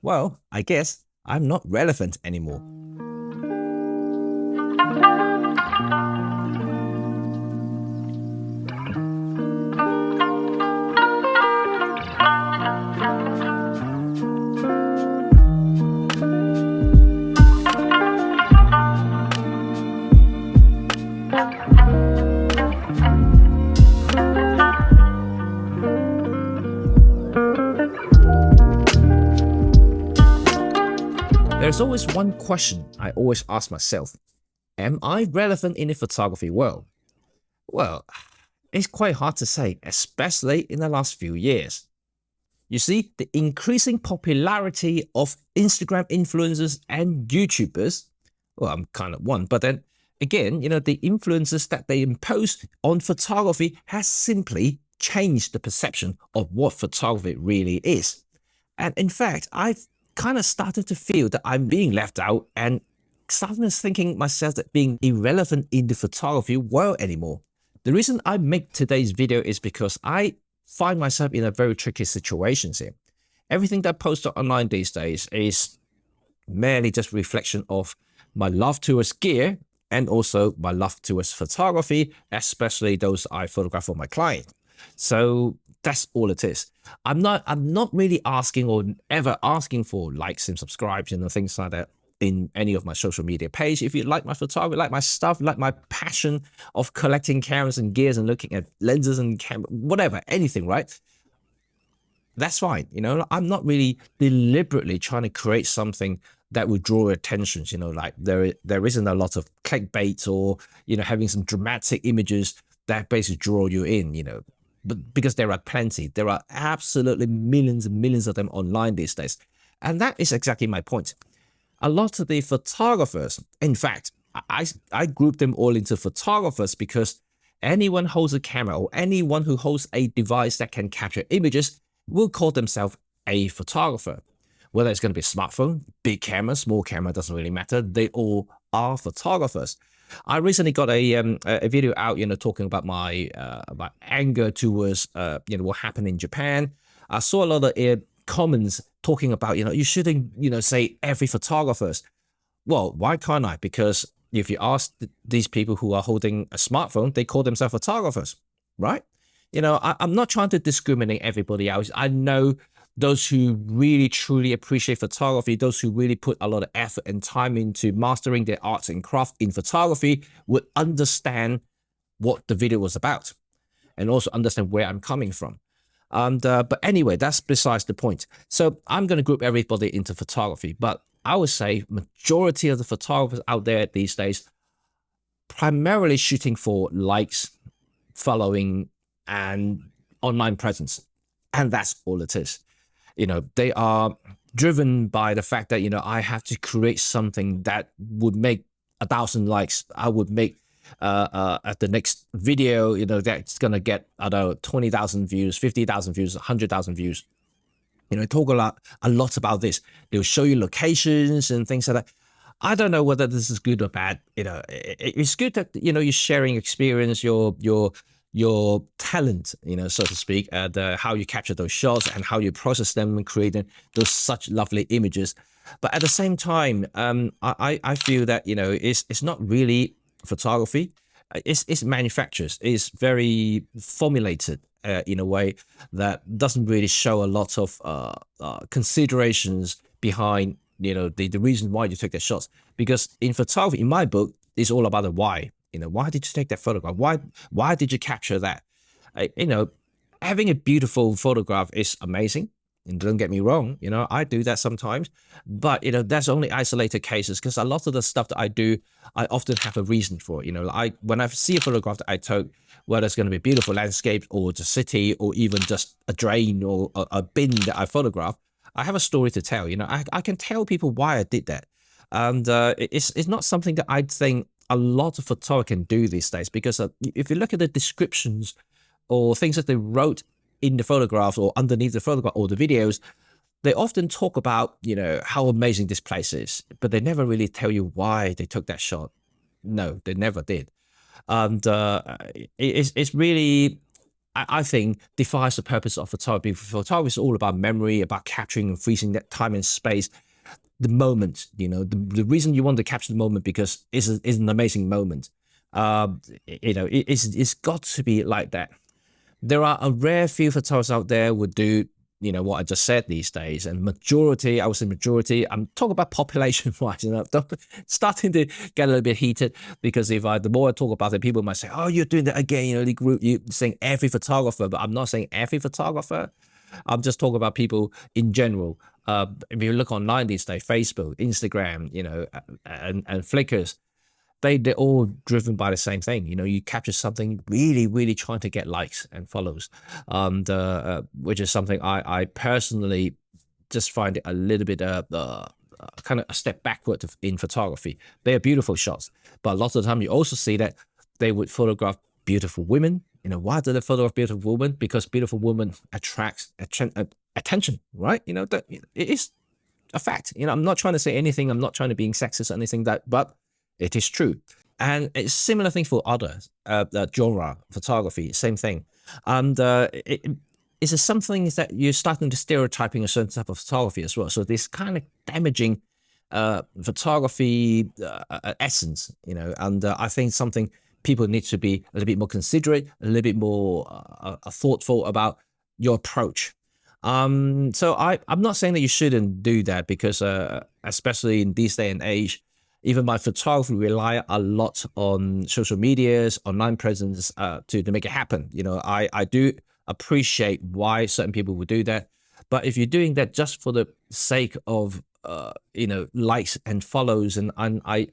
well, I guess I'm not relevant anymore. There's always one question I always ask myself. Am I relevant in the photography world? Well, it's quite hard to say, especially in the last few years. You see, the increasing popularity of Instagram influencers and YouTubers, well, I'm kind of one, but then again, the influences that they impose on photography has simply changed the perception of what photography really is. And in fact, I've kind of started to feel that I'm being left out and started thinking myself that being irrelevant in the photography world anymore. The reason I make today's video is because I find myself in a very tricky situation here. Everything that I post online these days is merely just reflection of my love towards gear and also my love towards photography, especially those I photograph for my client. So that's all it is. I'm not really asking or ever asking for likes and subscribes and things like that in any of my social media page. If you like my photography, like my stuff, like my passion of collecting cameras and gears and looking at lenses and camera, whatever, anything, right? That's fine. I'm not really deliberately trying to create something that would draw attention. Like there isn't a lot of clickbait or, having some dramatic images that basically draw you in, but because there are plenty, there are absolutely millions and millions of them online these days. And that is exactly my point. A lot of the photographers, in fact, I group them all into photographers because anyone holds a camera or anyone who holds a device that can capture images will call themselves a photographer. Whether it's going to be a smartphone, big camera, small camera, doesn't really matter. They all are photographers. I recently got a video out, talking about my about anger towards what happened in Japan. I saw a lot of comments talking about you shouldn't say every photographers. Well, why can't I? Because if you ask these people who are holding a smartphone, they call themselves photographers, right? I'm not trying to discriminate everybody else. I know those who really truly appreciate photography, those who really put a lot of effort and time into mastering their arts and craft in photography would understand what the video was about and also understand where I'm coming from. But anyway, that's besides the point. So I'm going to group everybody into photography, but I would say majority of the photographers out there these days primarily shooting for likes, following, and online presence. And that's all it is. They are driven by the fact that, I have to create something that would make 1,000 likes. I would make at the next video, that's going to get, 20,000 views, 50,000 views, 100,000 views. Talk a lot about this. They'll show you locations and things like that. I don't know whether this is good or bad. It's good that, you're sharing experience, your talent, so to speak, how you capture those shots and how you process them and create those such lovely images. But at the same time, I feel that, it's not really photography. It's manufactured. It's very formulated in a way that doesn't really show a lot of considerations behind, the reason why you took the shots. Because in photography, in my book, it's all about the why. Why did you take that photograph? Why did you capture that? Having a beautiful photograph is amazing. And don't get me wrong, I do that sometimes. But, that's only isolated cases because a lot of the stuff that I do, I often have a reason for it. When I see a photograph that I took, whether it's going to be beautiful landscape or the city or even just a drain or a bin that I photograph, I have a story to tell. I can tell people why I did that. And it's not something that I think a lot of photographers can do these days, because if you look at the descriptions or things that they wrote in the photographs or underneath the photograph or the videos, they often talk about, how amazing this place is, but they never really tell you why they took that shot. No, they never did. And it's really, I think defies the purpose of photography. Photography is all about memory, about capturing and freezing that time and space, the moment. The reason you want to capture the moment because it's an amazing moment. It's got to be like that. There are a rare few photographers out there who do what I just said these days, and majority, I would say majority, I'm talking about population wise, starting to get a little bit heated, because the more I talk about it, people might say, oh, you're doing that again, the group, you're saying every photographer, but I'm not saying every photographer. I'm just talking about people in general. If you look online these days, Facebook, Instagram, and Flickrs, they're all driven by the same thing. You capture something, really, really trying to get likes and follows, and which is something I personally just find it a little bit kind of a step backward in photography. They are beautiful shots, but a lot of the time you also see that they would photograph beautiful women. Why do they photograph beautiful women? Because beautiful women attracts attention, right? That it is a fact. I'm not trying to say anything. I'm not trying to be sexist or anything but it is true. And it's similar thing for other genre photography, same thing. And it's something that you're starting to stereotyping a certain type of photography as well. So this kind of damaging photography essence, and I think something people need to be a little bit more considerate, a little bit more thoughtful about your approach. So I'm not saying that you shouldn't do that, because especially in this day and age, even my photography rely a lot on social medias, online presence to make it happen. I do appreciate why certain people would do that. But if you're doing that just for the sake of, likes and follows, and I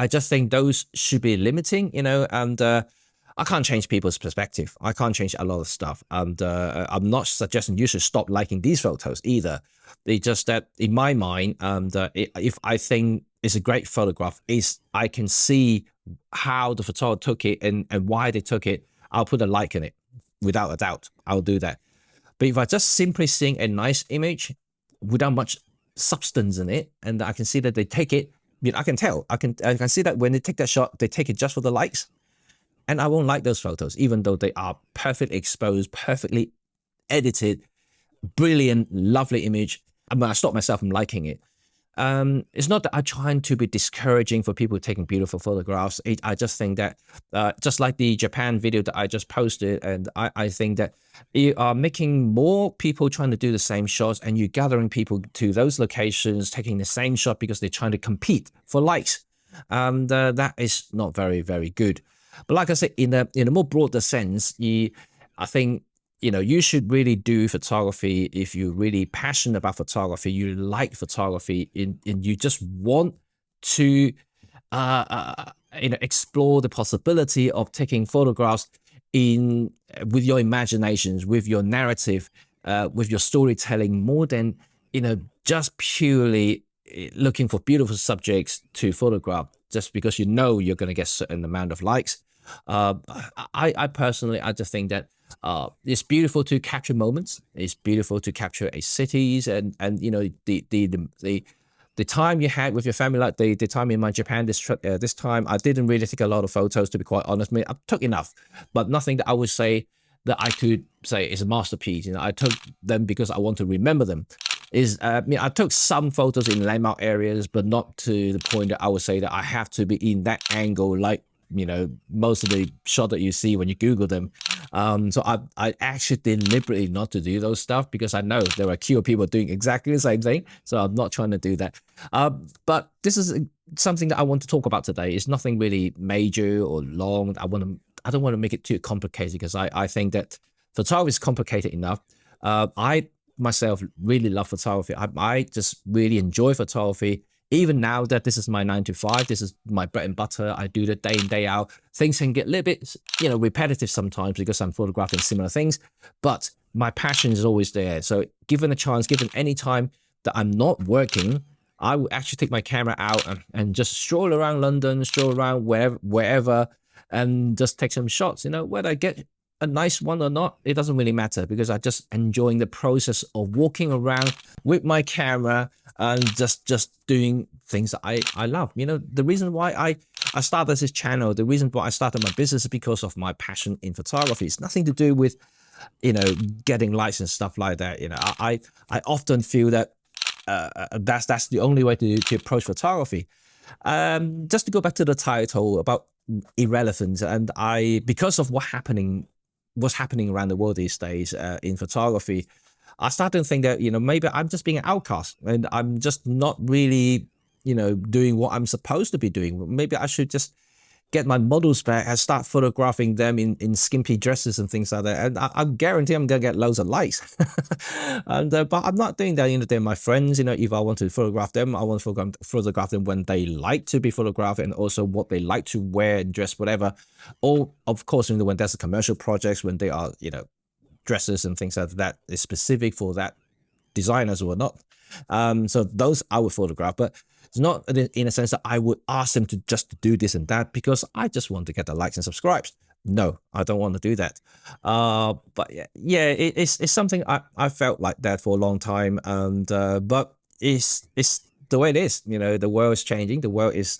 just think those should be limiting, and I can't change people's perspective. I can't change a lot of stuff. And I'm not suggesting you should stop liking these photos either. It's just that in my mind, if I think it's a great photograph, I can see how the photographer took it and why they took it, I'll put a like in it, without a doubt. I'll do that. But if I just simply seeing a nice image without much substance in it, and I can see that they take it, I can tell. I can see that when they take that shot, they take it just for the likes. And I won't like those photos, even though they are perfectly exposed, perfectly edited, brilliant, lovely image. I stop myself from liking it. It's not that I'm trying to be discouraging for people taking beautiful photographs. I just think that, just like the Japan video that I just posted, and I think that you are making more people trying to do the same shots, and you're gathering people to those locations, taking the same shot because they're trying to compete for likes. And that is not very, very good. But like I said, in a more broader sense, I think you should really do photography if you're really passionate about photography, you like photography, and you just want to explore the possibility of taking photographs with your imaginations, with your narrative, with your storytelling, more than just purely looking for beautiful subjects to photograph just because you're going to get a certain amount of likes. I personally, I just think that it's beautiful to capture moments. It's beautiful to capture cities, and the time you had with your family, like the time in my Japan this time, I didn't really take a lot of photos, to be quite honest. I took enough, but nothing that I would say that I could say is a masterpiece. I took them because I want to remember them. I took some photos in landmark areas, but not to the point that I would say that I have to be in that angle, like most of the shot that you see when you Google them. So I actually deliberately not to do those stuff, because I know there are a queue of people doing exactly the same thing. So I'm not trying to do that. But this is something that I want to talk about today. It's nothing really major or long. I don't want to make it too complicated, because I think that photography is complicated enough. I myself really love photography. I just really enjoy photography. Even now that this is my 9 to 5, this is my bread and butter. I do that day in, day out. Things can get a little bit, repetitive sometimes because I'm photographing similar things, but my passion is always there. So given a chance, given any time that I'm not working, I will actually take my camera out and just stroll around London, stroll around wherever, and just take some shots. Whether I get a nice one or not, it doesn't really matter, because I just enjoying the process of walking around with my camera and just doing things that I love. The reason why I started this channel, the reason why I started my business is because of my passion in photography. It's nothing to do with getting likes and stuff like that. I often feel that that's the only way to approach photography. Just to go back to the title about irrelevance, and because of what's happening around the world these days in photography, I started to think that maybe I'm just being an outcast and I'm just not really doing what I'm supposed to be doing. Maybe I should just get my models back and start photographing them in skimpy dresses and things like that. And I guarantee I'm going to get loads of likes. And but I'm not doing that. They're my friends. If I want to photograph them, I want to photograph them when they like to be photographed and also what they like to wear and dress, whatever. Or, of course, when there's a commercial projects, when they are, dresses and things like that is specific for that designers or not. So those I would photograph, but it's not in a sense that I would ask them to just do this and that because I just want to get the likes and subscribes. No, I don't want to do that. But yeah, it's something I felt like that for a long time, and but it's the way it is. The world is changing. The world is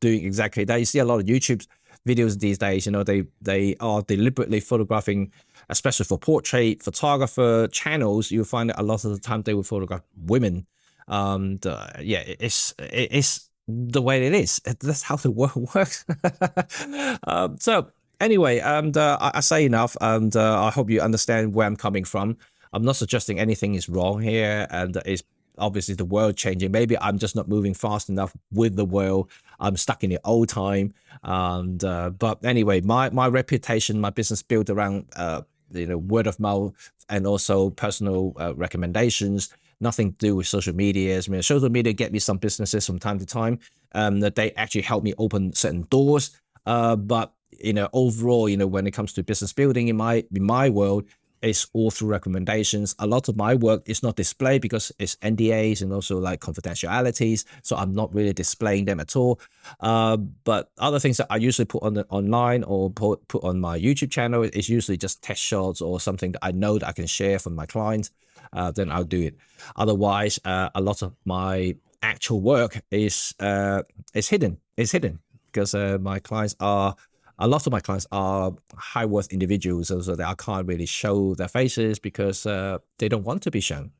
doing exactly that. You see a lot of YouTube videos these days. They are deliberately photographing, especially for portrait photographer channels. You'll find that a lot of the time they will photograph women. Yeah, it's the way it is. That's how the world works. So anyway, I say enough, and I hope you understand where I'm coming from. I'm not suggesting anything is wrong here, and it's obviously the world changing. Maybe I'm just not moving fast enough with the world. I'm stuck in the old time. And but anyway, my reputation, my business built around word of mouth and also personal recommendations. Nothing to do with social media. I mean, social media get me some businesses from time to time. That they actually help me open certain doors. But overall, when it comes to business building in my world, it's all through recommendations. A lot of my work is not displayed because it's NDAs and also like confidentialities. So I'm not really displaying them at all. But other things that I usually put on online or put on my YouTube channel is usually just test shots or something that I know that I can share from my clients. Then I'll do it. Otherwise, a lot of my actual work is hidden. It's hidden because a lot of my clients are high worth individuals, so that I can't really show their faces because they don't want to be shown.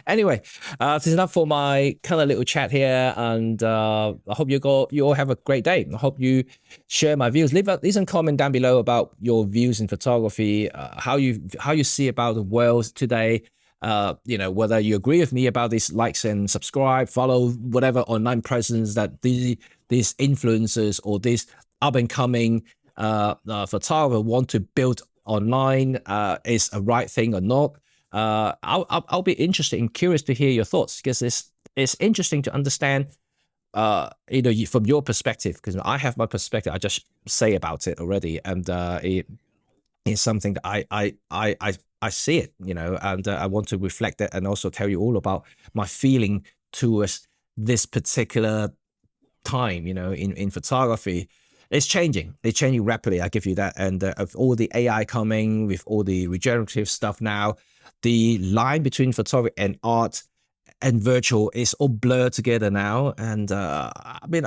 Anyway, this is enough for my kind of little chat here, and I hope you all have a great day. I hope you share my views. Leave some comment down below about your views in photography, how you see about the world today. Whether you agree with me about these likes and subscribe, follow whatever online presence that these influencers or these up and coming photographer want to build online is a right thing or not. I'll be interested and curious to hear your thoughts because it's interesting to understand from your perspective, because I have my perspective. I just say about it already, and it is something that I see it, and I want to reflect that and also tell you all about my feeling towards this particular time, in photography. It's changing rapidly, I give you that. And of all the AI coming with all the regenerative stuff now, the line between photography and art and virtual is all blurred together now. And I mean,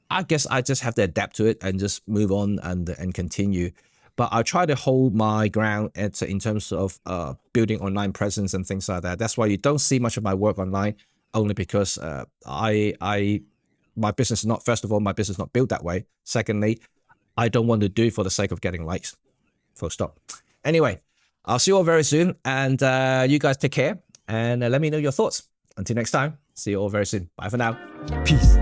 I guess I just have to adapt to it and just move on and continue. But I try to hold my ground in terms of building online presence and things like that. That's why you don't see much of my work online, only because my business is not, first of all, my business is not built that way. Secondly, I don't want to do it for the sake of getting likes. Full stop. Anyway, I'll see you all very soon. And you guys take care and let me know your thoughts. Until next time, see you all very soon. Bye for now. Peace.